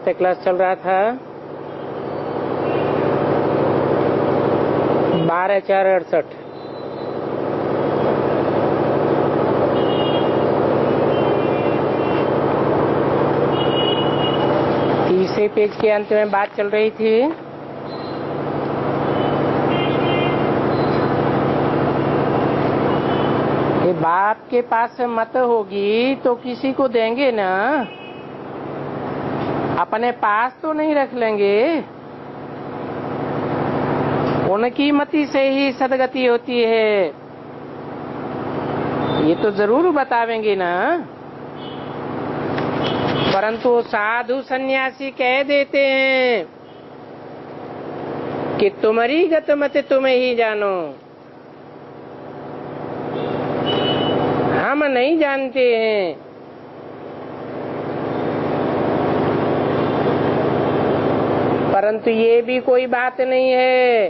से क्लास चल रहा था 12/4/68। तीसरे पेज के अंत में बात चल रही थी कि बाप के पास मत होगी तो किसी को देंगे ना, अपने पास तो नहीं रख लेंगे। उनकी मति से ही सदगति होती है, ये तो जरूर बतावेंगे ना। परंतु साधु सन्यासी कह देते हैं कि तुम्हारी गत मत तुम ही जानो, हम नहीं जानते हैं। परंतु ये भी कोई बात नहीं है।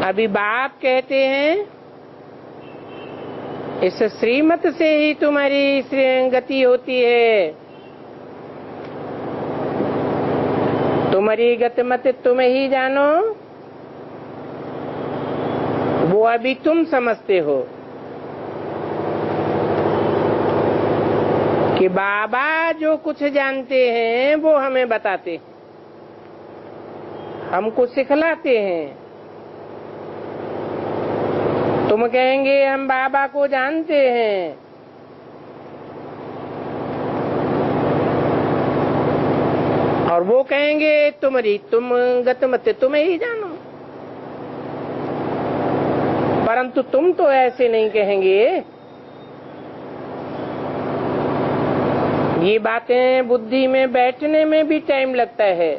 अभी बाप कहते हैं इस श्रीमत से ही तुम्हारी गति होती है। तुम्हारी गत मत तुम ही जानो, वो अभी तुम समझते हो कि बाबा जो कुछ जानते हैं वो हमें बताते, हमको सिखलाते हैं। तुम कहेंगे हम बाबा को जानते हैं, और वो कहेंगे तुम गत मत तुम ही जानो। परंतु तुम तो ऐसे नहीं कहेंगे। ये बातें बुद्धि में बैठने में भी टाइम लगता है।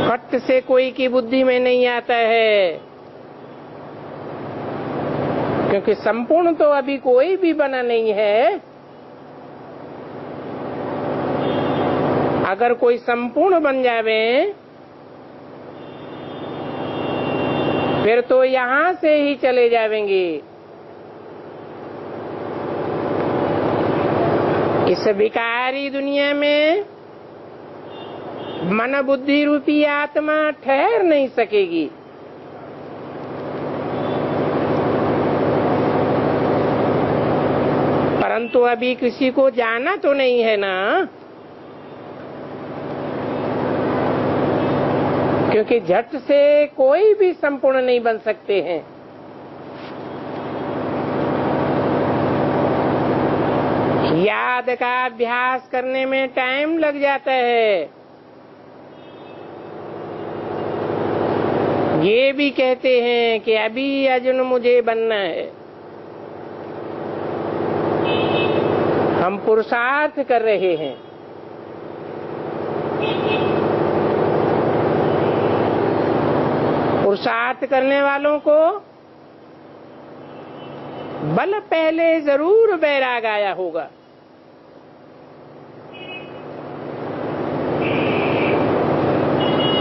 फट से कोई की बुद्धि में नहीं आता है, क्योंकि संपूर्ण तो अभी कोई भी बना नहीं है। अगर कोई संपूर्ण बन जावे फिर तो यहाँ से ही चले जावेंगे। इस विकारी दुनिया में मन बुद्धि रूपी आत्मा ठहर नहीं सकेगी। परंतु अभी किसी को जाना तो नहीं है ना, क्योंकि झट से कोई भी संपूर्ण नहीं बन सकते हैं। याद का अभ्यास करने में टाइम लग जाता है। ये भी कहते हैं कि अभी अर्जुन मुझे बनना है। हम पुरुषार्थ कर रहे हैं। पुरुषार्थ करने वालों को बल पहले जरूर बैराग आया होगा।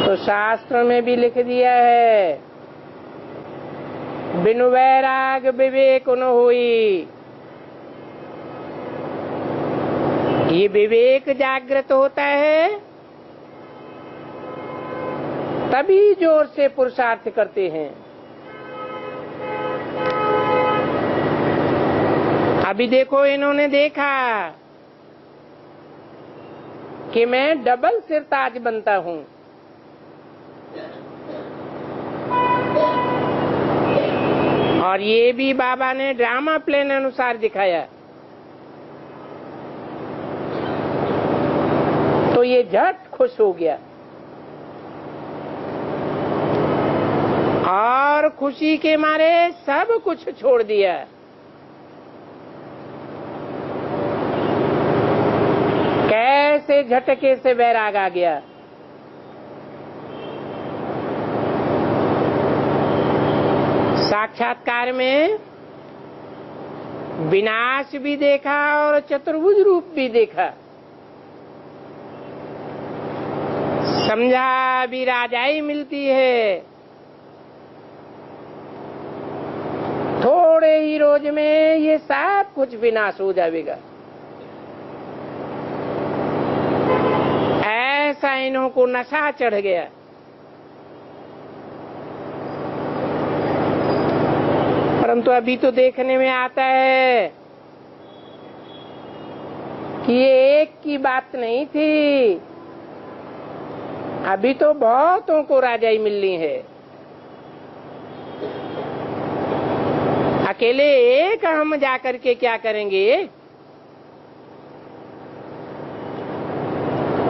तो शास्त्र में भी लिख दिया है, बिनु वैराग विवेक न होई। ये विवेक जागृत होता है तभी जोर से पुरुषार्थ करते हैं। अभी देखो, इन्होंने देखा कि मैं डबल सिरताज बनता हूं। और ये भी बाबा ने ड्रामा प्लान अनुसार दिखाया। तो ये झट खुश हो गया और खुशी के मारे सब कुछ छोड़ दिया। कैसे झटके से वैराग आ गया। साक्षात्कार में विनाश भी देखा और चतुर्भुज रूप भी देखा। समझा अभी राजाई मिलती है थोड़े ही रोज में ये सब कुछ विनाश हो जाएगा। ऐसा इन्हों को नशा चढ़ गया। परंतु अभी तो देखने में आता है कि ये एक की बात नहीं थी, अभी तो बहुतों को राजाई मिलनी है। अकेले एक हम जाकर के क्या करेंगे?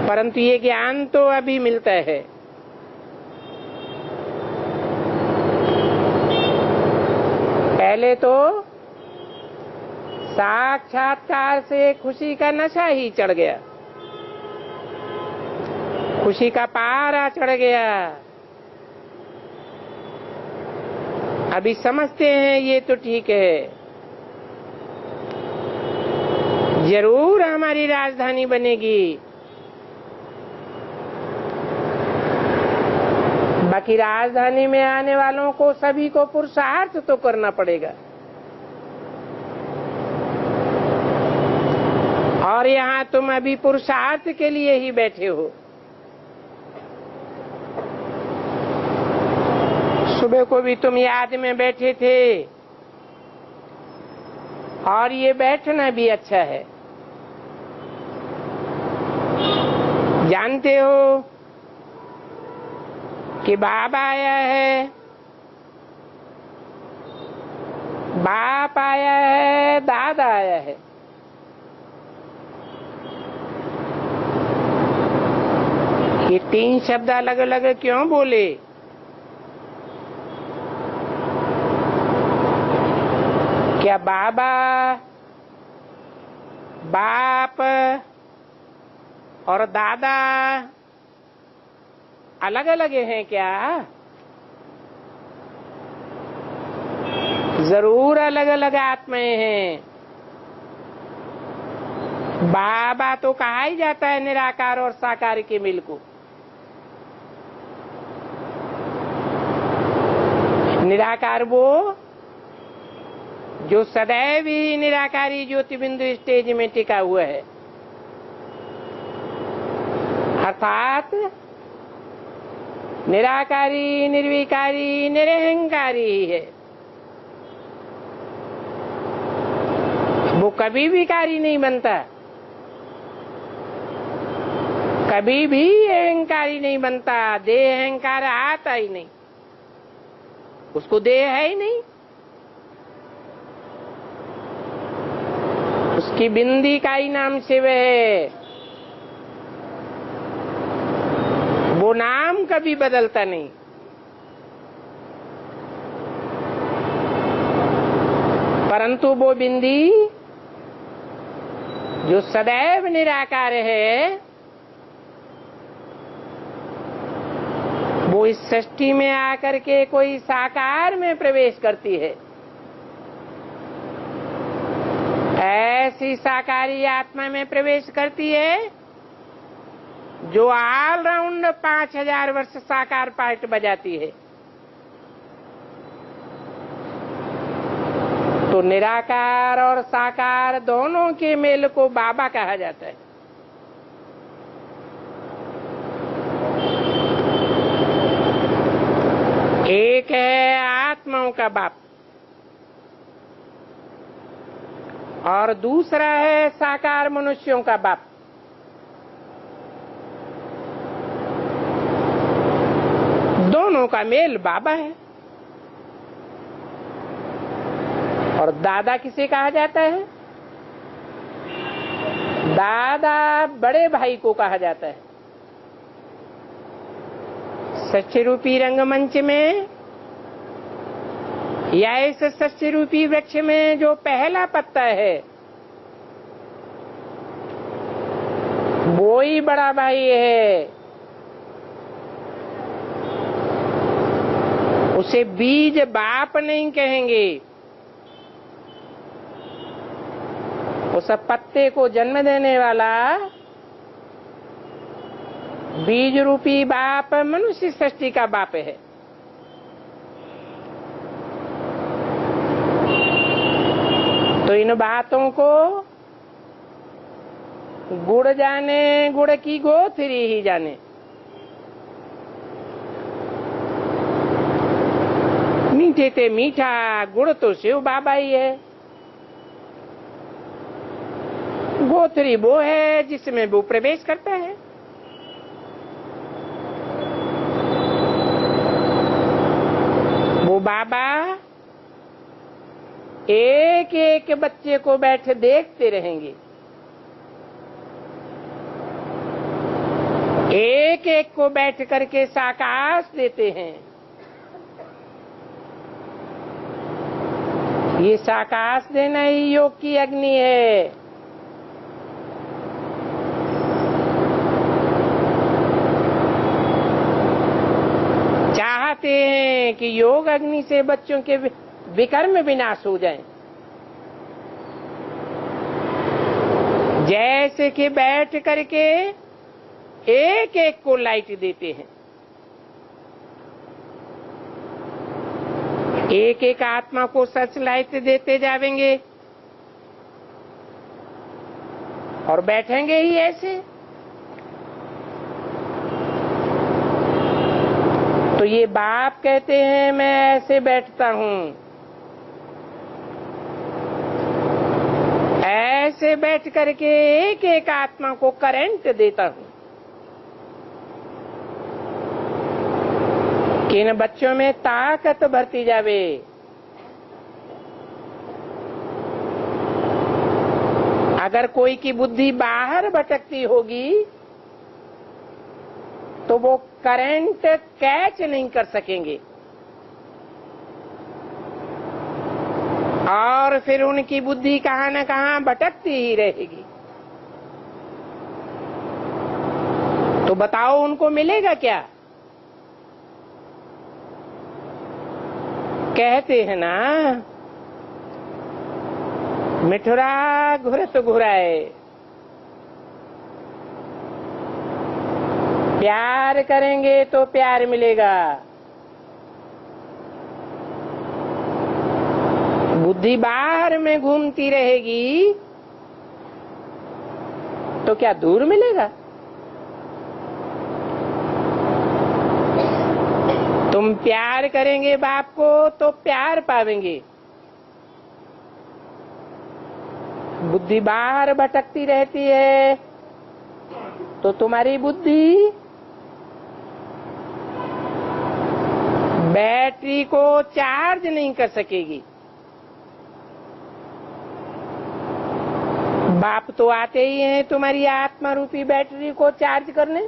परंतु ये ज्ञान तो अभी मिलता है। पहले तो साक्षात्कार से खुशी का नशा ही चढ़ गया, खुशी का पारा चढ़ गया। अभी समझते हैं ये तो ठीक है, जरूर हमारी राजधानी बनेगी, बाकी राजधानी में आने वालों को सभी को पुरुषार्थ तो करना पड़ेगा। और यहाँ तुम अभी पुरुषार्थ के लिए ही बैठे हो। सुबह को भी तुम याद में बैठे थे, और ये बैठना भी अच्छा है। जानते हो कि बाबा आया है, बाप आया है, दादा आया है। ये तीन शब्द अलग अलग क्यों बोले? क्या बाबा, बाप और दादा अलग अलग हैं क्या? जरूर अलग अलग आत्माएं हैं। बाबा तो कहा ही जाता है निराकार और साकार के मिल को। निराकार वो जो सदैव ही निराकारी ज्योति बिंदु स्टेज में टिका हुआ है, अर्थात निराकारी, निर्विकारी, निरहंकारी ही है। वो कभी विकारी नहीं बनता, कभी भी अहंकारी नहीं बनता। देह अहंकार आता ही नहीं, उसको देह है ही नहीं। उसकी बिंदी का ही नाम शिव है। वो नाम कभी बदलता नहीं। परंतु वो बिंदी जो सदैव निराकार है, वो इस सृष्टि में आकर के कोई साकार में प्रवेश करती है। ऐसी साकारी आत्मा में प्रवेश करती है जो ऑलराउंड 5000 वर्ष साकार पार्ट बजाती है। तो निराकार और साकार दोनों के मेल को बाबा कहा जाता है। एक है आत्माओं का बाप और दूसरा है साकार मनुष्यों का बाप। दोनों का मेल बाबा है। और दादा किसे कहा जाता है? दादा बड़े भाई को कहा जाता है। सच्चे रूपी रंगमंच में या इस सच्चे रूपी वृक्ष में जो पहला पत्ता है, वो ही बड़ा भाई है। उसे बीज बाप नहीं कहेंगे, उस पत्ते को जन्म देने वाला बीज रूपी बाप मनुष्य सृष्टि का बाप है। तो इन बातों को गुड़ जाने, गुड़ की गोथरी ही जाने। मीठे ते मीठा गुड़ तो शिव बाबा ही है। गोथरी वो है जिसमें वो प्रवेश करता है। वो बाबा एक एक बच्चे को बैठे देखते रहेंगे, एक एक को बैठ करके साकाश देते हैं। ये साकाश देना ही योग की अग्नि है। चाहते हैं कि योग अग्नि से बच्चों के विकर्म विनाश हो जाएं। जैसे कि बैठ करके एक एक को लाइट देते हैं, एक एक आत्मा को सच लाइट देते जाएंगे और बैठेंगे ही ऐसे। तो ये बाप कहते हैं मैं ऐसे बैठता हूं, ऐसे बैठ करके एक एक आत्मा को करंट देता हूं कि इन बच्चों में ताकत भरती जावे। अगर कोई की बुद्धि बाहर भटकती होगी तो वो करंट कैच नहीं कर सकेंगे और फिर उनकी बुद्धि कहां न कहां भटकती ही रहेगी। तो बताओ उनको मिलेगा क्या? कहते हैं ना, मिठुरा घुरत घुराए। प्यार करेंगे तो प्यार मिलेगा। बुद्धि बाहर में घूमती रहेगी तो क्या दूर मिलेगा? तुम प्यार करेंगे बाप को तो प्यार पावेंगे। बुद्धि बाहर भटकती रहती है तो तुम्हारी बुद्धि बैटरी को चार्ज नहीं कर सकेगी। बाप तो आते ही हैं तुम्हारी आत्मा रूपी बैटरी को चार्ज करने।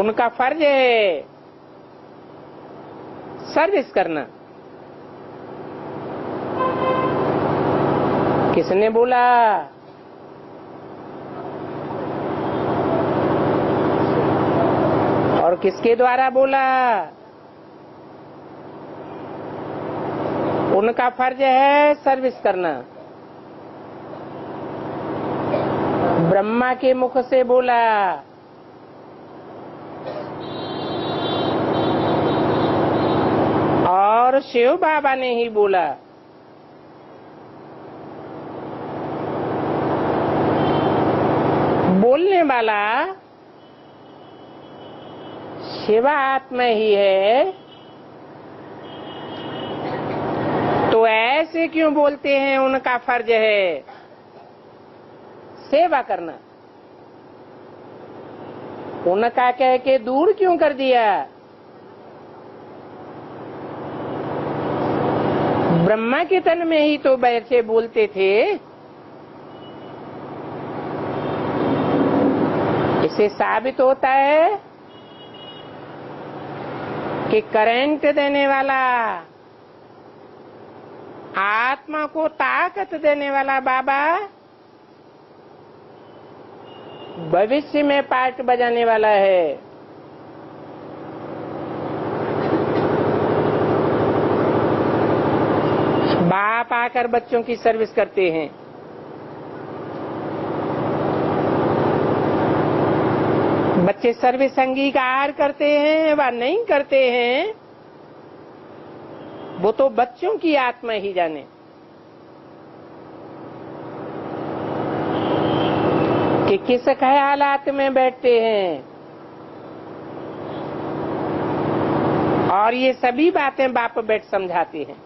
उनका फर्ज है सर्विस करना। किसने बोला? और किसके द्वारा बोला? उनका फर्ज है सर्विस करना। ब्रह्मा के मुख से बोला। और शिव बाबा ने ही बोला। बोलने वाला शिवा आत्मा ही है। तो ऐसे क्यों बोलते हैं? उनका फर्ज है सेवा करना। उनका कह के दूर क्यों कर दिया? ब्रह्मा के तन में ही तो बैठे बोलते थे। इससे साबित होता है कि करंट देने वाला, आत्मा को ताकत देने वाला बाबा भविष्य में पार्ट बजाने वाला है। बाप आकर बच्चों की सर्विस करते हैं। बच्चे सर्वसंगी का आहार करते हैं व नहीं करते हैं, वो तो बच्चों की आत्मा ही जाने। कि किस ख्यालात में बैठते हैं, और ये सभी बातें बाप बैठ समझाती हैं।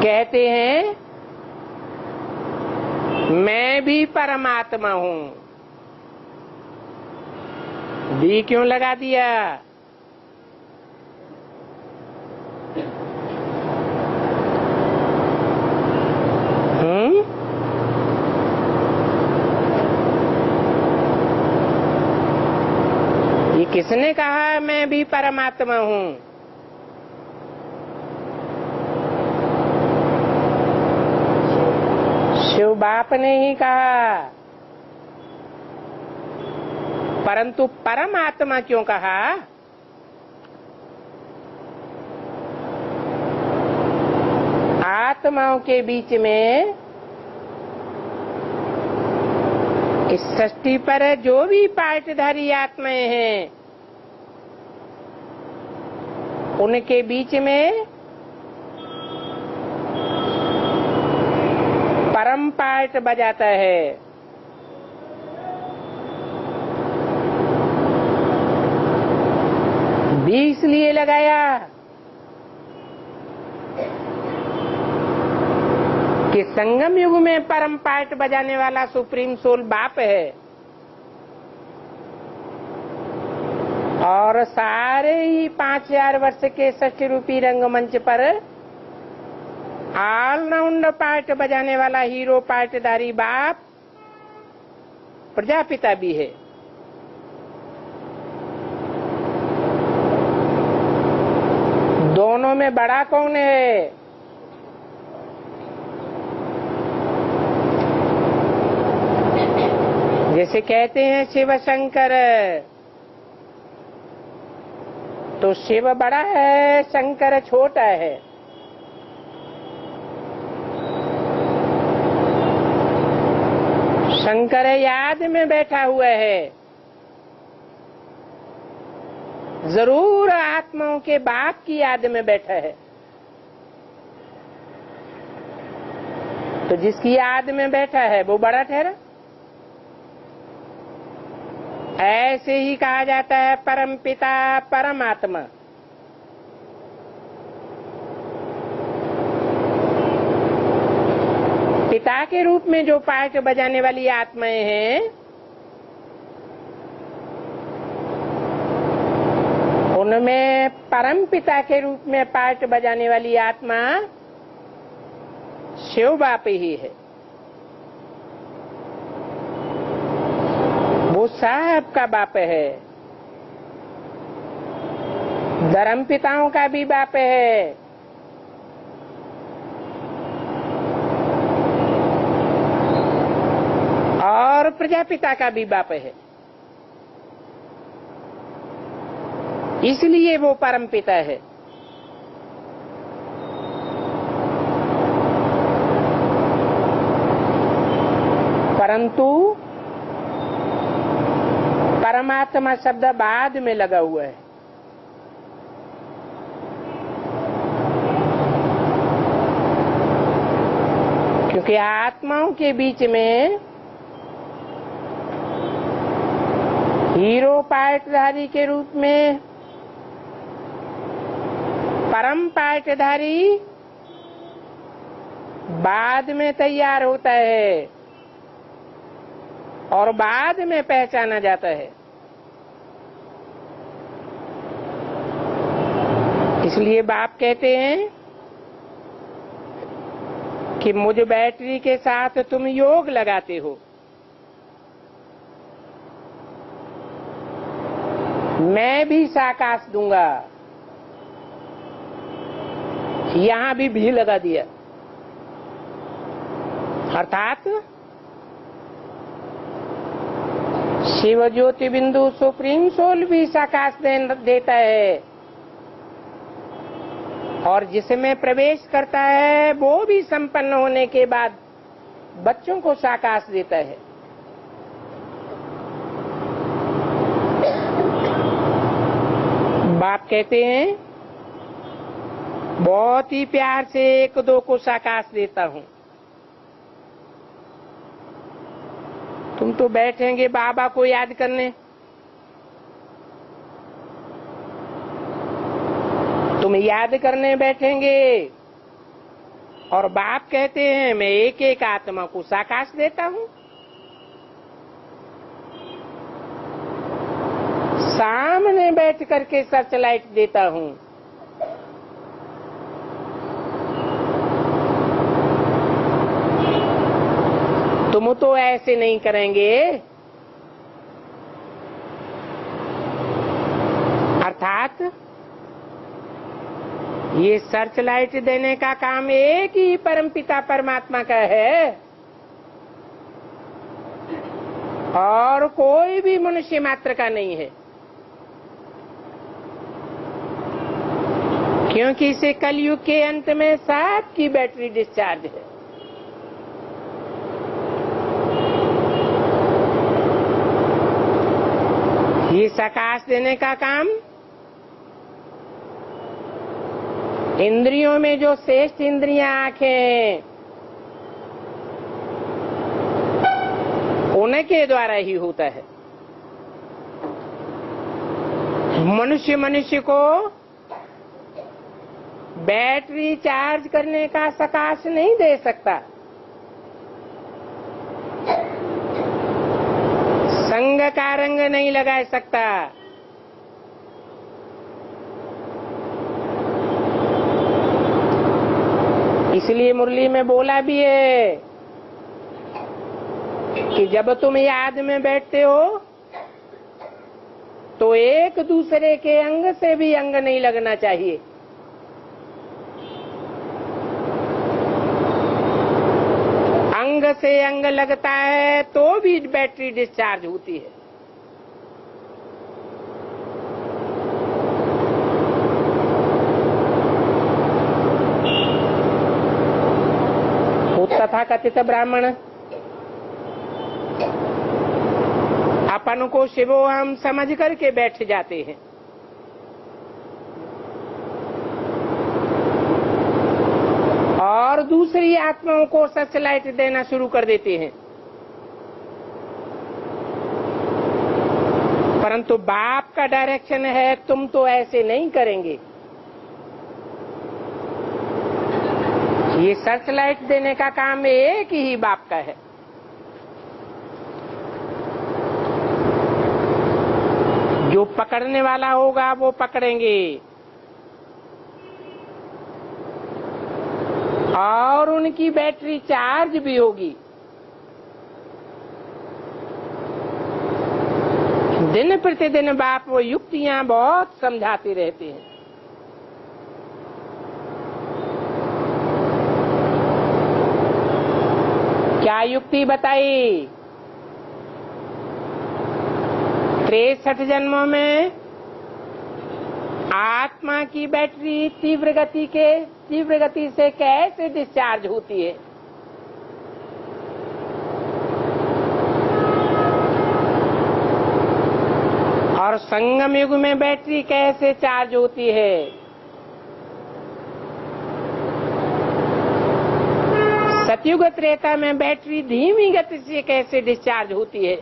कहते हैं मैं भी परमात्मा हूं। भी क्यों लगा दिया? ये किसने कहा मैं भी परमात्मा हूं? शिव बाप ने ही कहा। परंतु परमात्मा क्यों कहा? आत्माओं के बीच में इस सृष्टि पर जो भी पार्टधारी आत्माएं हैं, उनके बीच में परम पार्ट बजाता है। भी इसलिए लगाया कि संगम युग में परम पार्ट बजाने वाला सुप्रीम सोल बाप है, और सारे ही 5000 वर्ष के षष्ठी रूपी रंगमंच पर ऑलराउंड पार्ट बजाने वाला हीरो पार्टधारी बाप प्रजापिता भी है। दोनों में बड़ा कौन है? जैसे कहते हैं शिव शंकर, तो शिव बड़ा है, शंकर छोटा है। शंकर याद में बैठा हुआ है, जरूर आत्माओं के बाप की याद में बैठा है। तो जिसकी याद में बैठा है वो बड़ा ठहरा। ऐसे ही कहा जाता है परम पिता परमात्मा। पिता के रूप में जो पार्ट बजाने वाली आत्माएं हैं, उनमें परम पिता के रूप में पार्ट बजाने वाली आत्मा शिव बाप ही है। वो साहब का बाप है, धर्म पिताओं का भी बाप है, और प्रजापिता का भी बाप है। इसलिए वो परम पिता है। परंतु परमात्मा शब्द बाद में लगा हुआ है। क्योंकि आत्माओं के बीच में हीरो पार्टधारी के रूप में परम पार्टधारी बाद में तैयार होता है और बाद में पहचाना जाता है। इसलिए बाप कहते हैं कि मुझ बैटरी के साथ तुम योग लगाते हो, मैं भी साकाश दूंगा। यहां भी लगा दिया, अर्थात शिव ज्योति बिंदु सुप्रीम सोल भी साकाश देता है, और जिसमें प्रवेश करता है वो भी संपन्न होने के बाद बच्चों को साकाश देता है। बाप कहते हैं बहुत ही प्यार से एक दो को साकाश देता हूं। तुम तो बैठेंगे बाबा को याद करने, तुम याद करने बैठेंगे और बाप कहते हैं मैं एक एक आत्मा को साकाश देता हूं। सामने बैठ करके सर्च लाइट देता हूं। तुम तो ऐसे नहीं करेंगे। अर्थात ये सर्च लाइट देने का काम एक ही परमपिता परमात्मा का है और कोई भी मनुष्य मात्र का नहीं है, क्योंकि इसे कलयुग के अंत में सबकी बैटरी डिस्चार्ज है। ये सकाश देने का काम इंद्रियों में जो श्रेष्ठ इंद्रियां आंखें उनके द्वारा ही होता है। मनुष्य को बैटरी चार्ज करने का सकाश नहीं दे सकता, संग का रंग नहीं लगा सकता। इसलिए मुरली में बोला भी है कि जब तुम याद में बैठते हो तो एक दूसरे के अंग से भी अंग नहीं लगना चाहिए। अंग से अंग लगता है तो भी बैटरी डिस्चार्ज होती है। तथा कथित ब्राह्मण अपन को शिवो हम समझ करके बैठ जाते हैं और दूसरी आत्माओं को सर्च लाइट देना शुरू कर देते हैं। परंतु बाप का डायरेक्शन है तुम तो ऐसे नहीं करेंगे। ये सर्च लाइट देने का काम एक ही बाप का है। जो पकड़ने वाला होगा वो पकड़ेंगे और उनकी बैटरी चार्ज भी होगी। दिन प्रतिदिन बाप वो युक्तियां बहुत समझाते रहते हैं। क्या युक्ति बताई? 63 जन्मों में आत्मा की बैटरी तीव्र गति से कैसे डिस्चार्ज होती है। और संगम युग में बैटरी कैसे चार्ज होती है। सतयुग त्रेता में बैटरी धीमी गति से कैसे डिस्चार्ज होती है।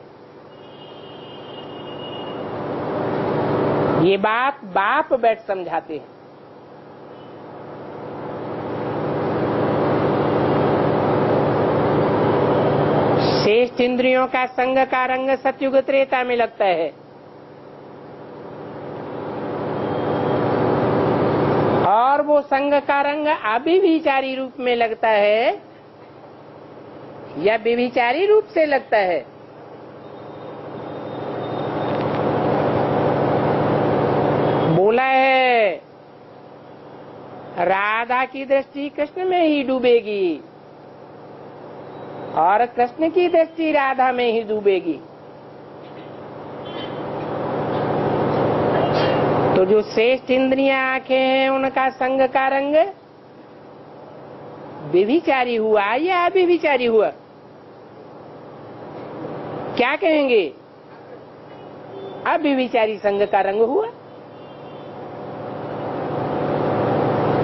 ये बात बाप बैठ समझाते हैं। श्रेष्ठ इंद्रियों का संग का रंग सतयुग त्रेता में लगता है और वो संग का रंग अभिविचारी रूप में लगता है या व्यभिचारी रूप से लगता है। बोला है राधा की दृष्टि कृष्ण में ही डूबेगी और कृष्ण की दृष्टि राधा में ही डूबेगी। तो जो श्रेष्ठ इंद्रियां आंखें हैं उनका संग का रंग व्यभिचारी हुआ या अव्यभिचारी हुआ। क्या कहेंगे? अव्यभिचारी संग का रंग हुआ।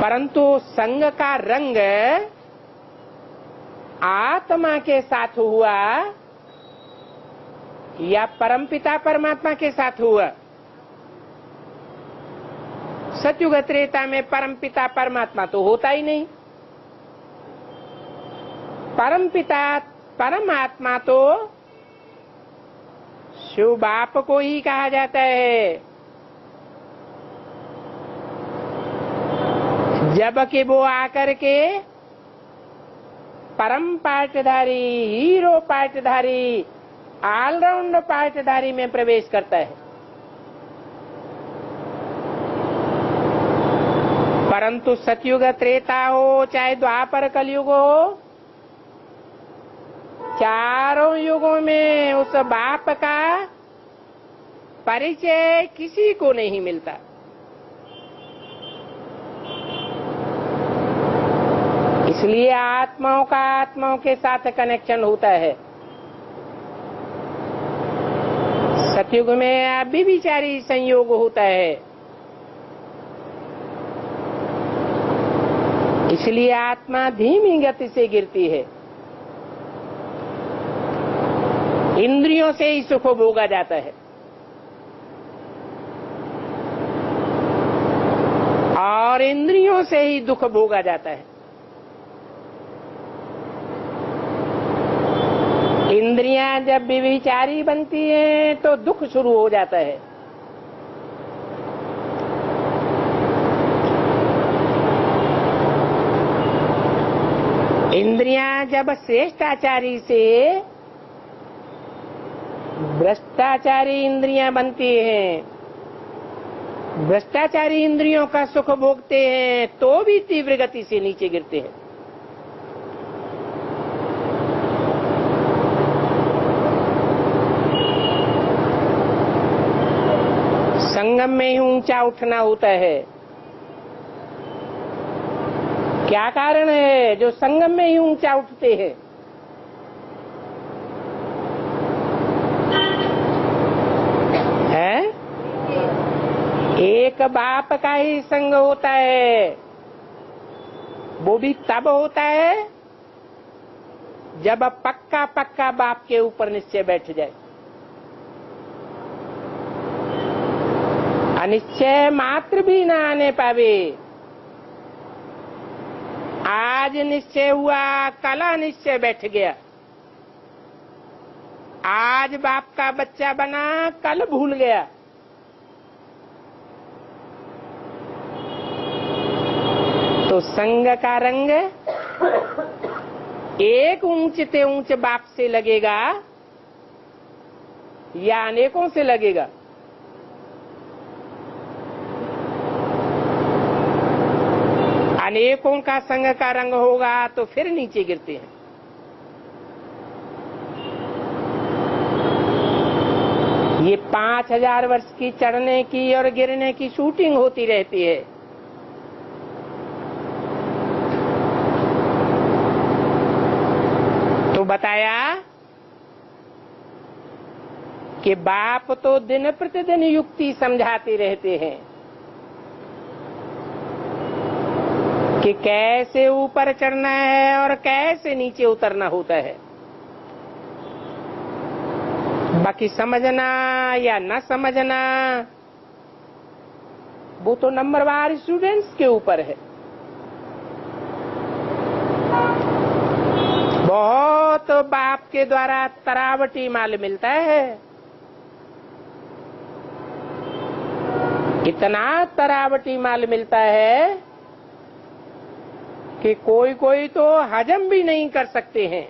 परंतु संग का रंग आत्मा के साथ हुआ या परमपिता परमात्मा के साथ हुआ? सतयुग त्रेता में परमपिता परमात्मा तो होता ही नहीं। परमपिता परमात्मा तो शिव बाप को ही कहा जाता है, जबकि वो आकर के परम पाटधारी, हीरो पाटधारी, ऑलराउंड पाटधारी में प्रवेश करता है। परंतु सतयुग त्रेता हो चाहे द्वापर कलयुग हो, चारों युगों में उस बाप का परिचय किसी को नहीं मिलता। इसलिए आत्माओं का आत्माओं के साथ कनेक्शन होता है। सतयुग में अव्यभिचारी संयोग होता है, इसलिए आत्मा धीमी गति से गिरती है। इंद्रियों से ही सुख भोगा जाता है और इंद्रियों से ही दुख भोगा जाता है। इंद्रियां जब व्यभिचारी बनती हैं तो दुख शुरू हो जाता है। इंद्रियां जब श्रेष्ठाचारी से भ्रष्टाचारी इंद्रियां बनती हैं, भ्रष्टाचारी इंद्रियों का सुख भोगते हैं तो भी तीव्र गति से नीचे गिरते हैं। संगम में ही ऊंचा उठना होता है। क्या कारण है जो संगम में ही ऊंचा उठते हैं? एक बाप का ही संग होता है, वो भी तब होता है जब पक्का पक्का बाप के ऊपर निश्चय बैठ जाए। अनिश्चय मात्र भी ना आने पावे। आज निश्चय हुआ, कल अनिश्चय बैठ गया। आज बाप का बच्चा बना, कल भूल गया। तो संग का रंग एक ऊंचते ऊंच बाप से लगेगा या अनेकों से लगेगा? अनेकों का संग का रंग होगा तो फिर नीचे गिरते हैं। ये 5000 वर्ष की चढ़ने की और गिरने की शूटिंग होती रहती है। तो बताया कि बाप तो दिन प्रतिदिन युक्ति समझाते रहते हैं कि कैसे ऊपर चढ़ना है और कैसे नीचे उतरना होता है। बाकी समझना या न समझना वो तो नंबरवार स्टूडेंट्स के ऊपर है। बहुत बाप के द्वारा तरावटी माल मिलता है, इतना तरावटी माल मिलता है कि कोई कोई तो हजम भी नहीं कर सकते हैं।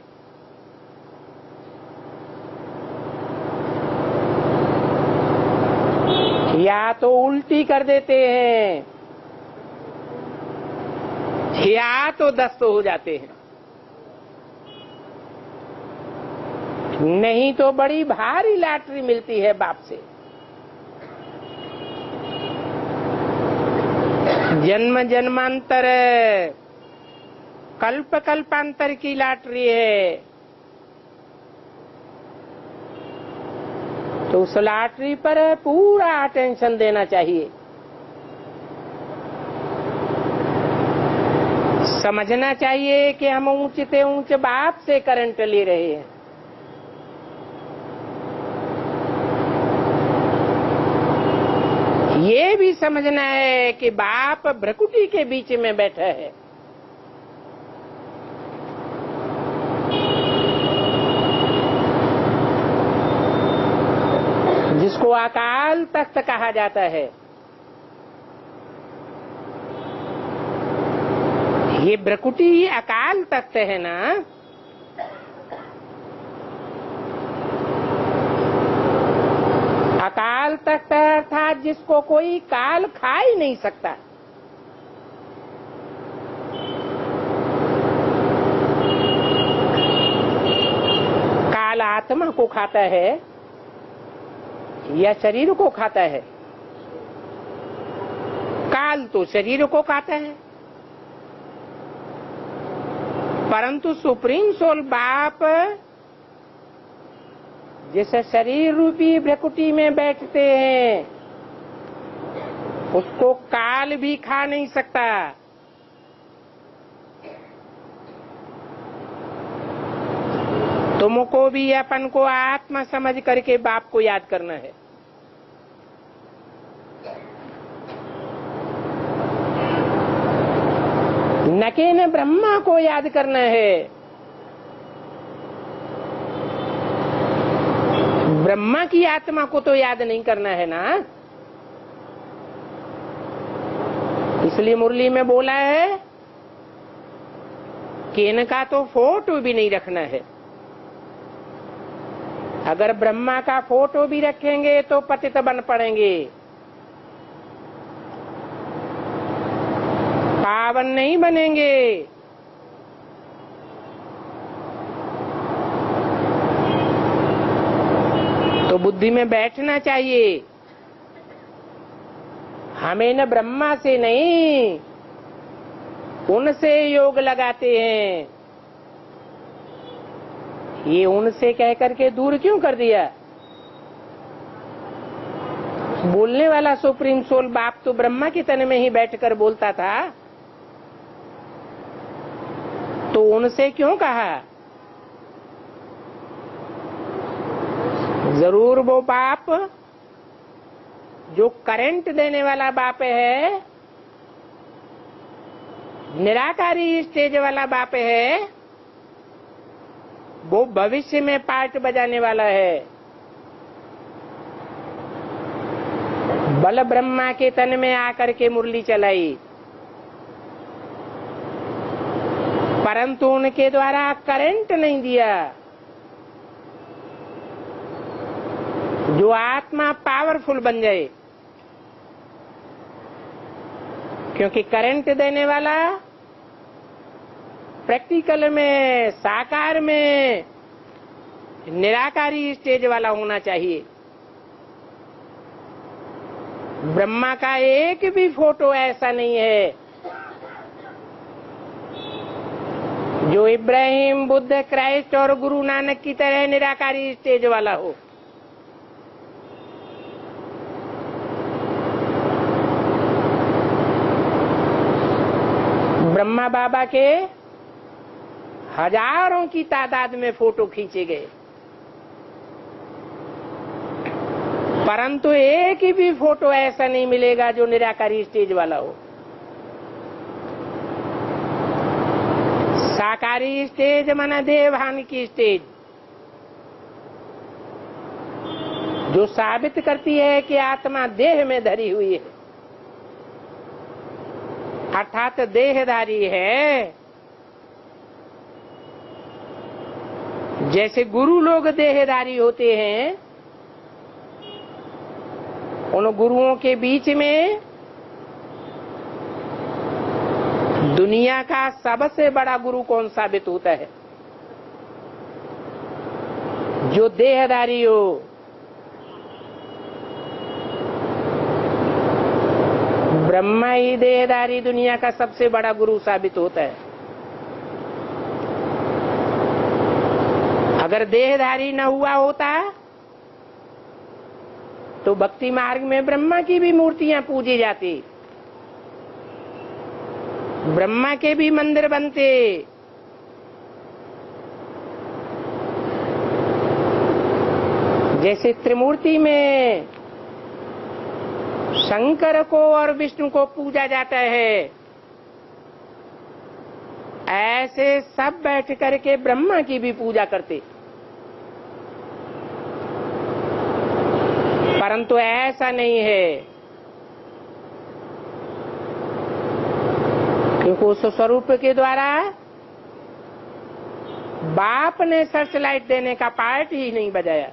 या तो उल्टी कर देते हैं या तो दस्त हो जाते हैं, नहीं तो बड़ी भारी लॉटरी मिलती है बाप से। जन्म जन्मांतर, कल्प कल्पांतर की लॉटरी है। तो उस लॉटरी पर पूरा अटेंशन देना चाहिए। समझना चाहिए कि हम ऊंचे से ऊंचे बाप से करंट ले रहे हैं। ये भी समझना है कि बाप भ्रकुटी के बीच में बैठा है। जिसको अकाल तख्त कहा जाता है। ये भ्रकुटी अकाल तख्त है ना। अकाल तख्त अर्थात जिसको कोई काल खा ही नहीं सकता। काल आत्मा को खाता है या शरीर को खाता है? काल तो शरीर को खाता है, परंतु सुप्रीम सोल बाप जिस शरीर रूपी भ्रकुटी में बैठते हैं उसको काल भी खा नहीं सकता। तुमको भी अपन को आत्मा समझ करके बाप को याद करना है। नके न ब्रह्मा को याद करना है। ब्रह्मा की आत्मा को तो याद नहीं करना है ना। इसलिए मुरली में बोला है कि इनका तो फोटो भी नहीं रखना है। अगर ब्रह्मा का फोटो भी रखेंगे तो पतित बन पड़ेंगे, पावन नहीं बनेंगे। तो बुद्धि में बैठना चाहिए। हमें न ब्रह्मा से नहीं उनसे योग लगाते हैं। ये उनसे कह करके दूर क्यों कर दिया? बोलने वाला सुप्रीम सोल बाप तो ब्रह्मा के तन में ही बैठकर बोलता था, तो उनसे क्यों कहा? जरूर वो बाप जो करंट देने वाला बाप है, निराकारी स्टेज वाला बाप है, वो भविष्य में पार्ट बजाने वाला है। बल ब्रह्मा के तन में आकर के मुरली चलाई, परंतु उनके द्वारा करंट नहीं दिया। जो आत्मा पावरफुल बन जाए, क्योंकि करंट देने वाला प्रैक्टिकल में, साकार में निराकारी स्टेज वाला होना चाहिए। ब्रह्मा का एक भी फोटो ऐसा नहीं है जो इब्राहिम, बुद्ध, क्राइस्ट और गुरु नानक की तरह निराकारी स्टेज वाला हो। ब्रह्मा बाबा के हजारों की तादाद में फोटो खींचे गए, परंतु एक भी फोटो ऐसा नहीं मिलेगा जो निराकारी स्टेज वाला हो। साकारी स्टेज माना देवभान की स्टेज, जो साबित करती है कि आत्मा देह में धरी हुई है, अर्थात देहधारी है। जैसे गुरु लोग देहधारी होते हैं, उन गुरुओं के बीच में दुनिया का सबसे बड़ा गुरु कौन साबित होता है? जो देहधारी हो। ब्रह्मा ही देहधारी दुनिया का सबसे बड़ा गुरु साबित होता है। अगर देहधारी न हुआ होता तो भक्ति मार्ग में ब्रह्मा की भी मूर्तियां पूजी जाती, ब्रह्मा के भी मंदिर बनते। जैसे त्रिमूर्ति में शंकर को और विष्णु को पूजा जाता है, ऐसे सब बैठ करके ब्रह्मा की भी पूजा करते। परंतु ऐसा नहीं है, क्योंकि उस स्वरूप के द्वारा बाप ने सर्च लाइट देने का पार्ट ही नहीं बजाया।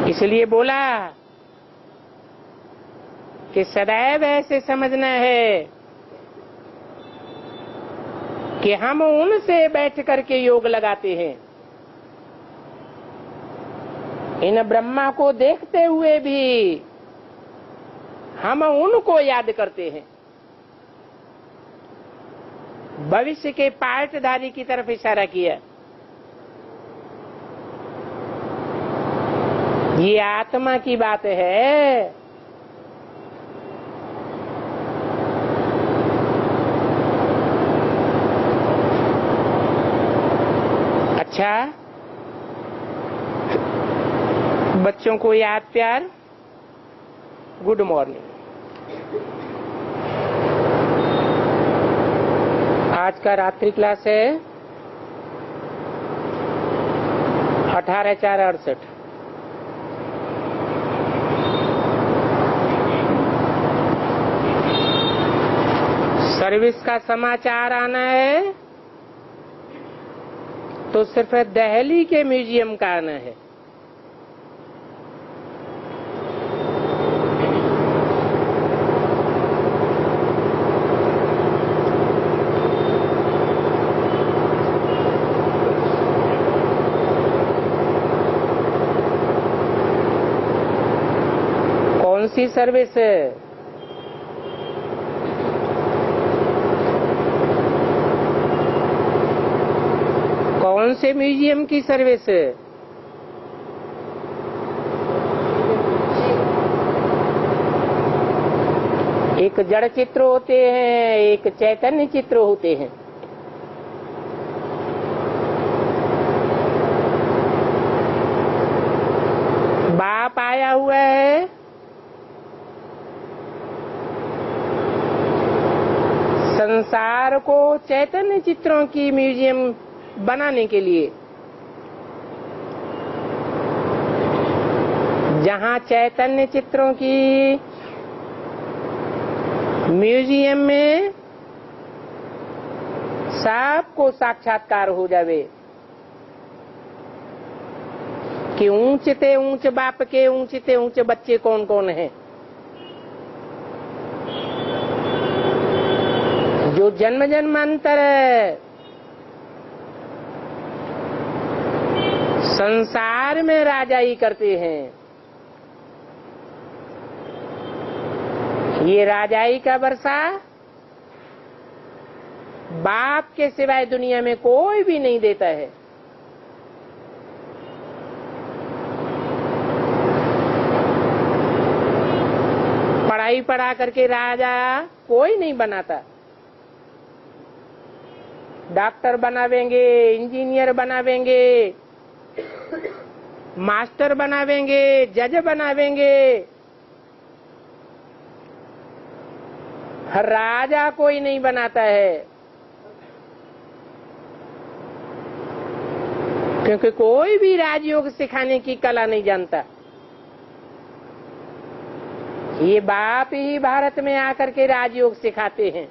इसलिए बोला कि सदैव ऐसे समझना है कि हम उनसे बैठ करके योग लगाते हैं। इन ब्रह्मा को देखते हुए भी हम उनको याद करते हैं। भविष्य के पार्टधारी की तरफ इशारा किया। ये आत्मा की बात है। अच्छा, बच्चों को याद प्यार, गुड मॉर्निंग। आज का रात्रि क्लास है 18/4/68। सर्विस का समाचार आना है तो सिर्फ दिल्ली के म्यूजियम का आना है। कौन सी सर्विस है? कौन से म्यूजियम की सर्विस? एक जड़ चित्र होते हैं, एक चैतन्य चित्र होते हैं। बाप आया हुआ है संसार को चैतन्य चित्रों की म्यूजियम बनाने के लिए। जहां चैतन्य चित्रों की म्यूजियम में सबको साक्षात्कार हो जावे कि ऊंचते ऊंच बाप के ऊंचते ऊंच बच्चे कौन कौन हैं, जो जन्म जन्मांतर संसार में राजाई करते हैं। ये राजाई का वर्षा बाप के सिवाय दुनिया में कोई भी नहीं देता है। पढ़ाई पढ़ा करके राजा कोई नहीं बनाता। डॉक्टर बनावेंगे, इंजीनियर बनावेंगे, मास्टर बनावेंगे, जज बनावेंगे, राजा कोई नहीं बनाता है। क्योंकि कोई भी राजयोग सिखाने की कला नहीं जानता। ये बाप ही भारत में आकर के राजयोग सिखाते हैं।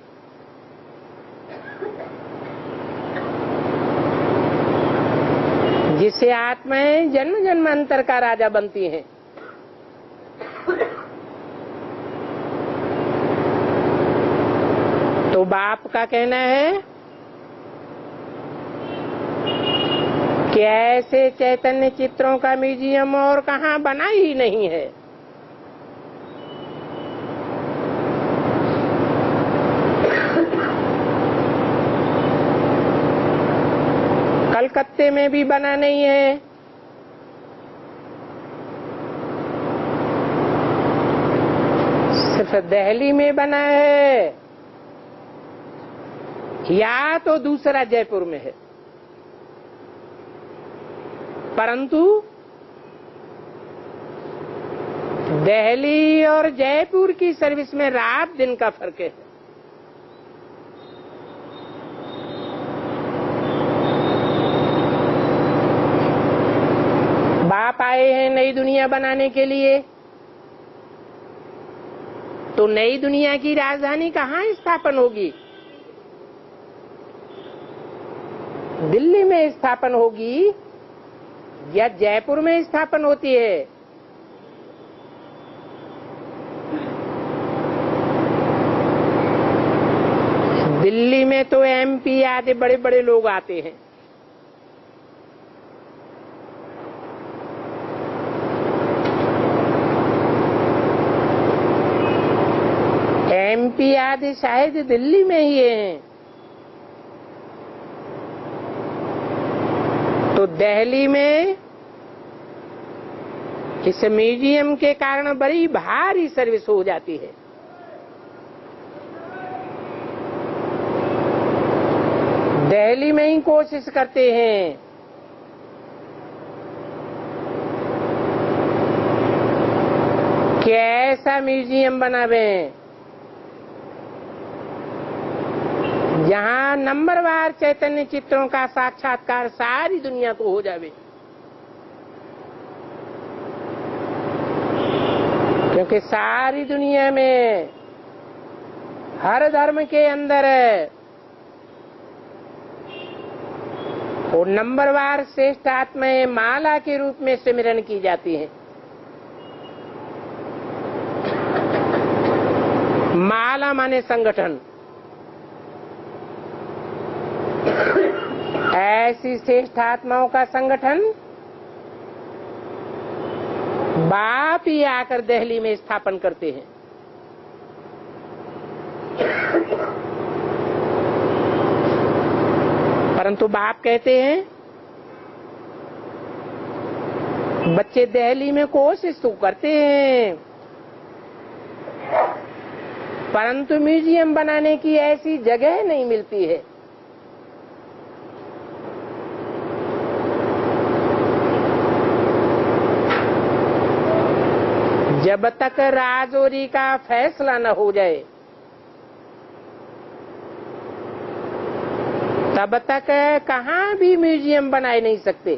जिससे आत्माएं जन्म जन्मांतर का राजा बनती हैं। तो बाप का कहना है कि ऐसे चैतन्य चित्रों का म्यूजियम और कहाँ बना ही नहीं है। कलकत्ते में भी बना नहीं है, सिर्फ दिल्ली में बना है, या तो दूसरा जयपुर में है। परंतु दिल्ली और जयपुर की सर्विस में रात दिन का फर्क है। बाप आए हैं नई दुनिया बनाने के लिए, तो नई दुनिया की राजधानी कहाँ स्थापन होगी? दिल्ली में स्थापन होगी या जयपुर में स्थापन होती है? दिल्ली में तो एमपी आदि बड़े बड़े लोग आते हैं, एमपी आदि शायद दिल्ली में ही हैं। तो दिल्ली में इस म्यूजियम के कारण बड़ी भारी सर्विस हो जाती है। दिल्ली में ही कोशिश करते हैं कि ऐसा म्यूजियम बनावे जहां नंबरवार चैतन्य चित्रों का साक्षात्कार सारी दुनिया को हो जावे। क्योंकि सारी दुनिया में हर धर्म के अंदर वो नंबरवार श्रेष्ठ आत्माएं माला के रूप में सिमरन की जाती है। माला माने संगठन। ऐसी श्रेष्ठ आत्माओं का संगठन बाप ही आकर दिल्ली में स्थापन करते हैं। परंतु बाप कहते हैं बच्चे दिल्ली में कोशिश तो करते हैं, परंतु म्यूजियम बनाने की ऐसी जगह नहीं मिलती है। जब तक राजौरी का फैसला न हो जाए तब तक कहां भी म्यूजियम बनाए नहीं सकते।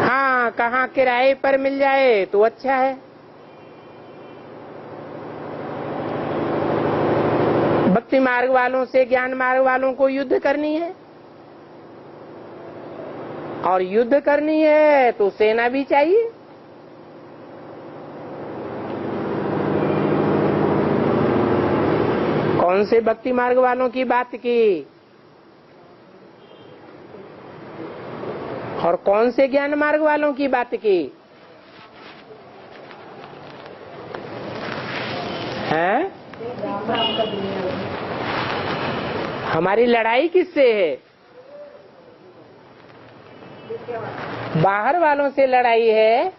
हाँ, कहां किराए पर मिल जाए तो अच्छा है। भक्ति मार्ग वालों से ज्ञान मार्ग वालों को युद्ध करनी है, और युद्ध करनी है तो सेना भी चाहिए। कौन से भक्ति मार्ग वालों की बात की और कौन से ज्ञान मार्ग वालों की बात की है? हमारी लड़ाई किससे है? बाहर वालों से लड़ाई है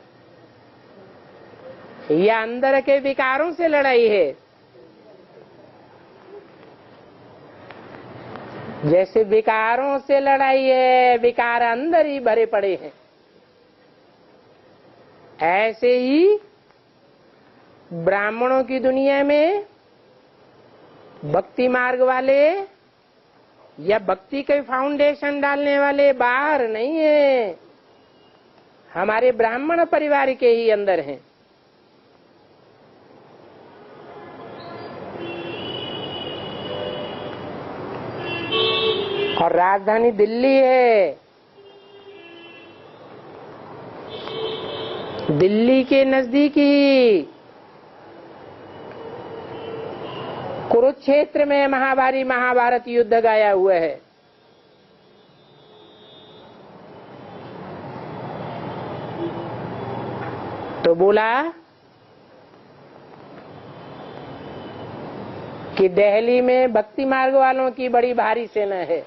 या अंदर के विकारों से लड़ाई है? जैसे विकारों से लड़ाई है, विकार अंदर ही भरे पड़े हैं, ऐसे ही ब्राह्मणों की दुनिया में भक्ति मार्ग वाले या भक्ति के फाउंडेशन डालने वाले बाहर नहीं है, हमारे ब्राह्मण परिवार के ही अंदर हैं। और राजधानी दिल्ली है। दिल्ली के नजदीक ही कुरुक्षेत्र में महाभारी महाभारत युद्ध गाया हुआ है। तो बोला कि दिल्ली में भक्ति मार्ग वालों की बड़ी भारी सेना है।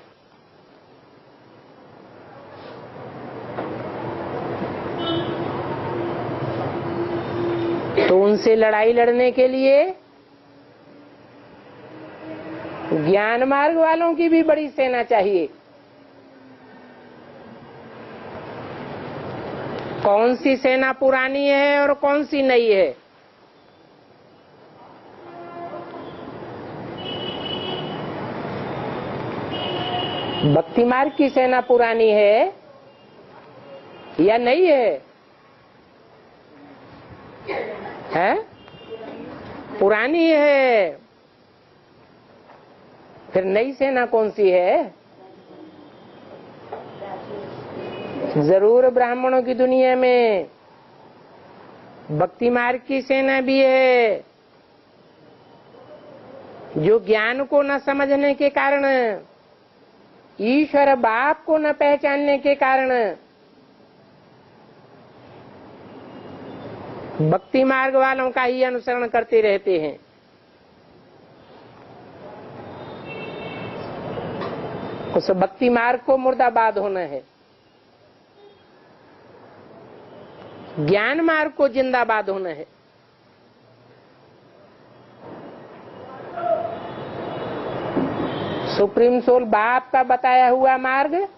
तो उनसे लड़ाई लड़ने के लिए ज्ञान मार्ग वालों की भी बड़ी सेना चाहिए। कौन सी सेना पुरानी है और कौन सी नई है? भक्ति मार्ग की सेना पुरानी है या नई है? हैं? पुरानी है। फिर नई सेना कौन सी है? जरूर ब्राह्मणों की दुनिया में भक्ति मार्ग की सेना भी है, जो ज्ञान को न समझने के कारण, ईश्वर बाप को न पहचानने के कारण भक्ति मार्ग वालों का ही अनुसरण करते रहते हैं। उस भक्ति मार्ग को मुर्दाबाद होना है, ज्ञान मार्ग को जिंदाबाद होना है। सुप्रीम सोल बाप का बताया हुआ मार्ग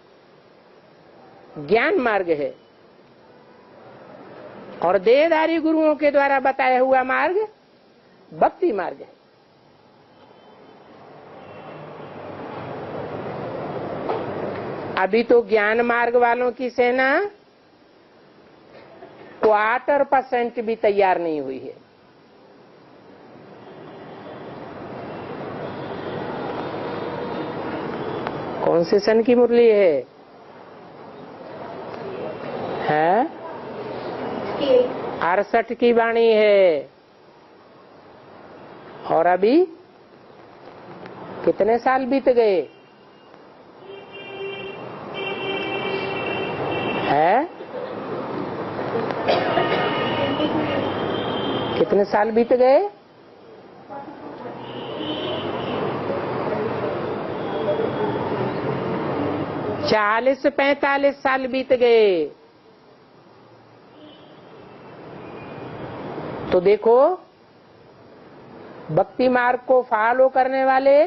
ज्ञान मार्ग है और देहधारी गुरुओं के द्वारा बताया हुआ मार्ग भक्ति मार्ग है। अभी तो ज्ञान मार्ग वालों की सेना 25% भी तैयार नहीं हुई है। कौन से सन की मुरली है? 68 की वाणी है। और अभी कितने साल बीत गए हैं? कितने साल बीत गए? 40-45 साल बीत गए। तो देखो, भक्ति मार्ग को फॉलो करने वाले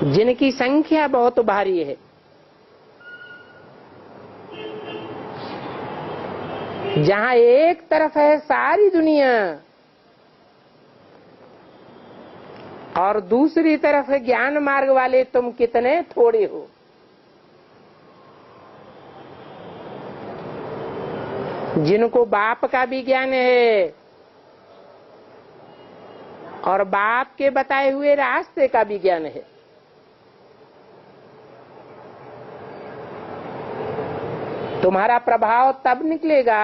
जिनकी संख्या बहुत भारी है, जहां एक तरफ है सारी दुनिया और दूसरी तरफ है ज्ञान मार्ग वाले, तुम कितने थोड़े हो। जिनको बाप का भी ज्ञान है और बाप के बताए हुए रास्ते का भी ज्ञान है, तुम्हारा प्रभाव तब निकलेगा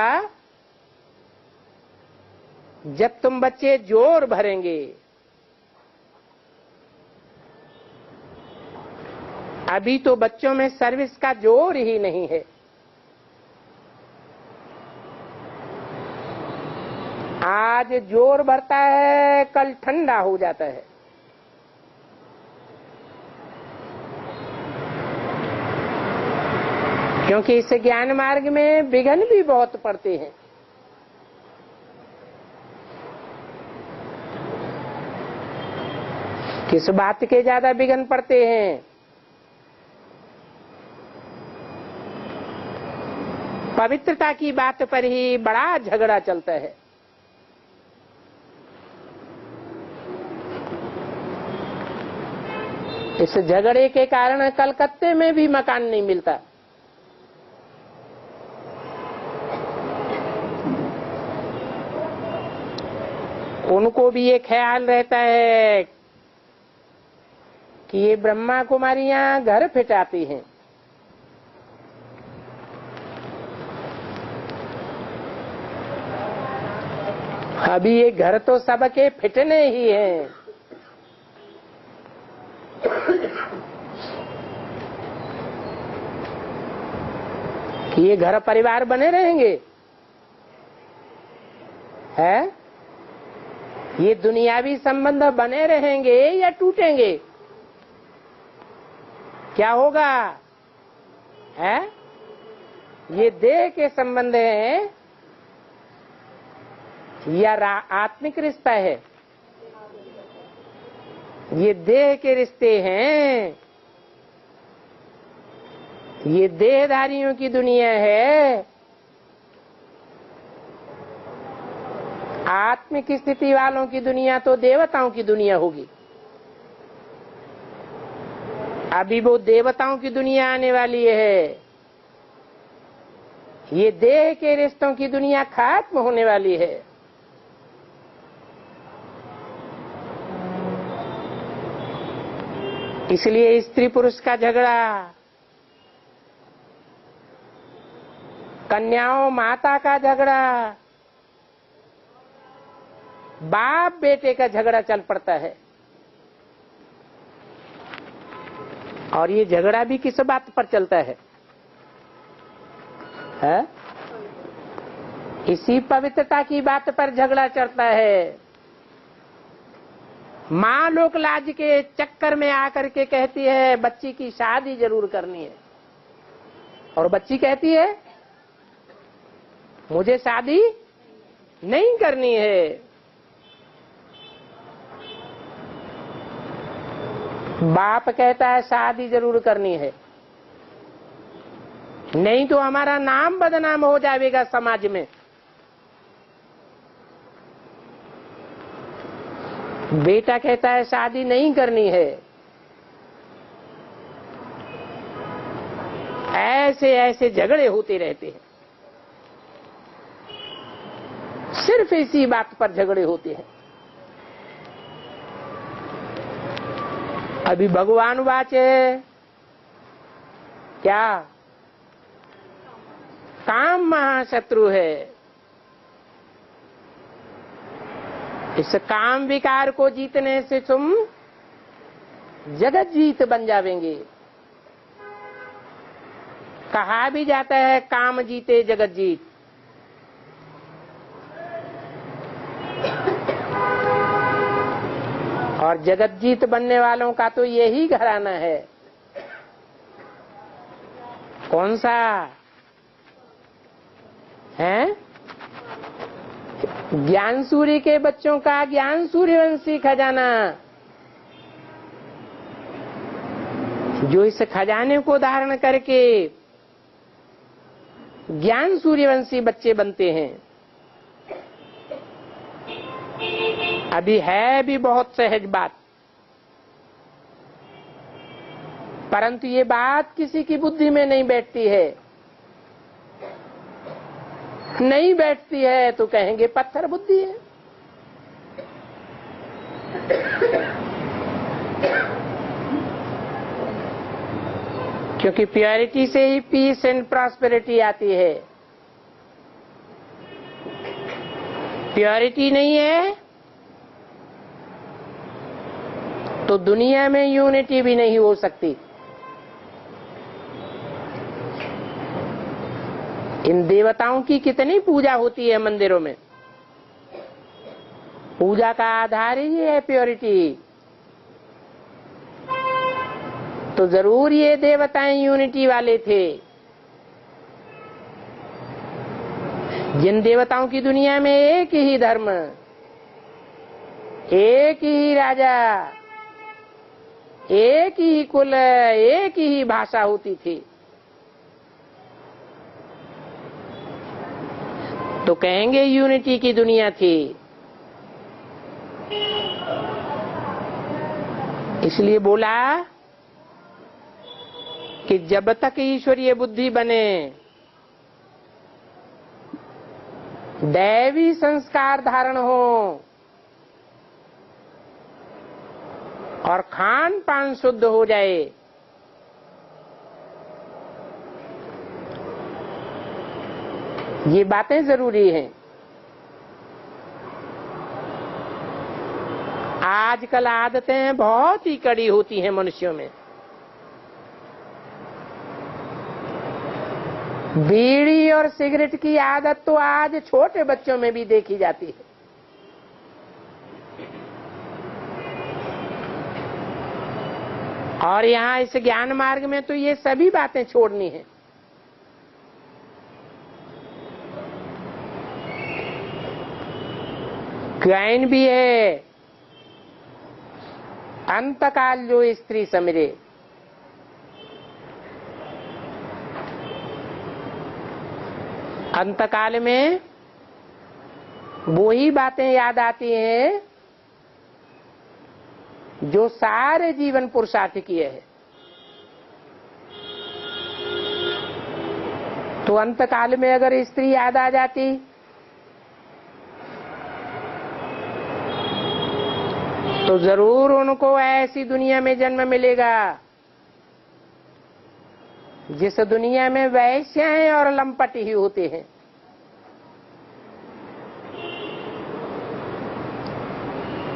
जब तुम बच्चे जोर भरेंगे। अभी तो बच्चों में सर्विस का जोर ही नहीं है। आज जोर भरता है, कल ठंडा हो जाता है। क्योंकि इस ज्ञान मार्ग में विघ्न भी बहुत पड़ते हैं। किस बात के ज्यादा विघ्न पड़ते हैं? पवित्रता की बात पर ही बड़ा झगड़ा चलता है। इस झगड़े के कारण कलकत्ते में भी मकान नहीं मिलता। उनको भी ये ख्याल रहता है कि ये ब्रह्मा कुमारियां घर फिटाती हैं। अभी ये घर तो सबके फिटने ही हैं। कि ये घर परिवार बने रहेंगे। है? ये दुनियावी संबंध बने रहेंगे या टूटेंगे? क्या होगा? है? ये देह के संबंध है या आत्मिक रिश्ता है? ये देह के रिश्ते हैं, ये देहधारियों की दुनिया है। आत्मिक स्थिति वालों की दुनिया तो देवताओं की दुनिया होगी। अभी वो देवताओं की दुनिया आने वाली है। ये देह के रिश्तों की दुनिया खत्म होने वाली है। इसलिए स्त्री पुरुष का झगड़ा, कन्याओं माता का झगड़ा, बाप बेटे का झगड़ा चल पड़ता है। और ये झगड़ा भी किस बात पर चलता है? इसी पवित्रता की बात पर झगड़ा चलता है। माँ लोक लाज के चक्कर में आकर के कहती है बच्ची की शादी जरूर करनी है, और बच्ची कहती है मुझे शादी नहीं करनी है। बाप कहता है शादी जरूर करनी है, नहीं तो हमारा नाम बदनाम हो जाएगा समाज में। बेटा कहता है शादी नहीं करनी है। ऐसे ऐसे झगड़े होते रहते हैं, सिर्फ इसी बात पर झगड़े होते हैं। अभी भगवान वाचे क्या? काम महाशत्रु है। इस काम विकार को जीतने से तुम जगत जीत बन जावेंगे। कहा भी जाता है काम जीते जगत जीत। और जगत जीत बनने वालों का तो यही घराना है। कौन सा है? ज्ञान सूर्य के बच्चों का ज्ञान सूर्यवंशी खजाना, जो इस खजाने को धारण करके ज्ञान सूर्यवंशी बच्चे बनते हैं। अभी है भी बहुत सहज बात, परंतु ये बात किसी की बुद्धि में नहीं बैठती है। नहीं बैठती है तो कहेंगे पत्थर बुद्धि है। क्योंकि प्योरिटी से ही पीस एंड प्रॉस्पेरिटी आती है। प्योरिटी नहीं है तो दुनिया में यूनिटी भी नहीं हो सकती। इन देवताओं की कितनी पूजा होती है मंदिरों में। पूजा का आधार ही है प्योरिटी। तो जरूर ये देवताएं यूनिटी वाले थे। जिन देवताओं की दुनिया में एक ही धर्म, एक ही राजा, एक ही कुल, एक ही भाषा होती थी, तो कहेंगे यूनिटी की दुनिया थी। इसलिए बोला कि जब तक ईश्वरीय बुद्धि बने, दैवी संस्कार धारण हो और खान पान शुद्ध हो जाए, ये बातें जरूरी हैं। आजकल आदतें बहुत ही कड़ी होती हैं मनुष्यों में। बीड़ी और सिगरेट की आदत तो आज छोटे बच्चों में भी देखी जाती है। और यहाँ इस ज्ञान मार्ग में तो ये सभी बातें छोड़नी है। क्वैन भी है, अंतकाल जो स्त्री समझे, अंतकाल में वो ही बातें याद आती हैं जो सारे जीवन पुरुषार्थ किए हैं। तो अंतकाल में अगर स्त्री याद आ जाती तो जरूर उनको ऐसी दुनिया में जन्म मिलेगा जिस दुनिया में वैश्य हैं और लंपट ही होते हैं।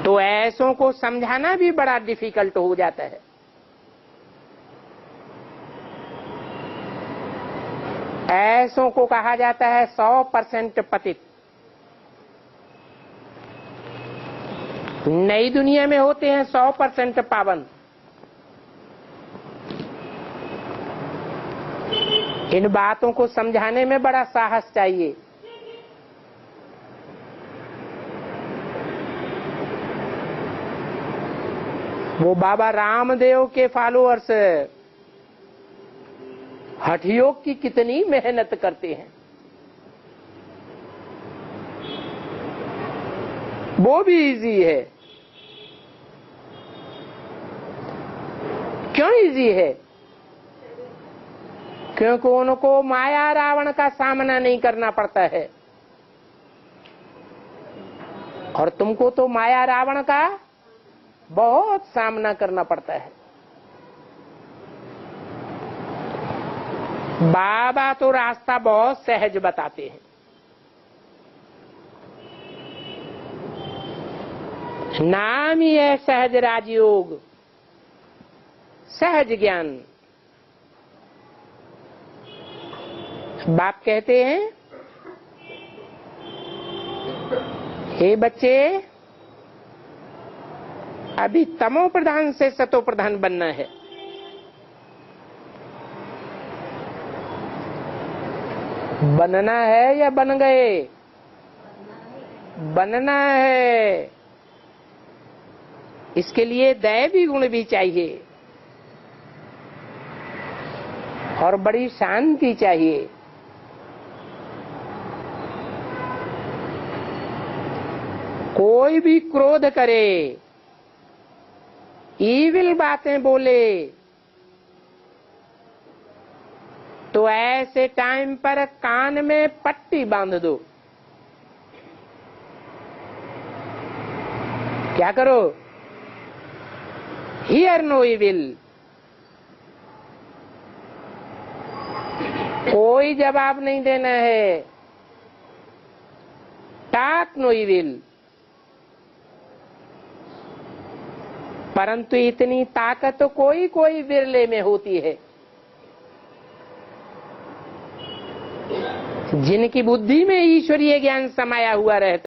तो ऐसों को समझाना भी बड़ा डिफिकल्ट हो जाता है। ऐसों को कहा जाता है 100% पतित। नई दुनिया में होते हैं 100% पावन। इन बातों को समझाने में बड़ा साहस चाहिए। वो बाबा रामदेव के फॉलोअर्स हठ योग की कितनी मेहनत करते हैं, वो भी इजी है। क्यों इजी है? क्योंकि उनको माया रावण का सामना नहीं करना पड़ता है, और तुमको तो माया रावण का बहुत सामना करना पड़ता है। बाबा तो रास्ता बहुत सहज बताते हैं। नाम ही है सहज राजयोग, सहज ज्ञान। बाप कहते हैं, हे बच्चे, अभी तमो प्रधान से सतो प्रधान बनना है। बनना है या बन गए? बनना है। इसके लिए दैवी गुण भी चाहिए और बड़ी शांति चाहिए। कोई भी क्रोध करे, ईविल बातें बोले, तो ऐसे टाइम पर कान में पट्टी बांध दो। क्या करो? Hear no evil. कोई जवाब नहीं देना है। Talk no evil. परंतु इतनी ताकत तो कोई कोई विरले में होती है, जिनकी बुद्धि में ईश्वरीय ज्ञान समाया हुआ रहता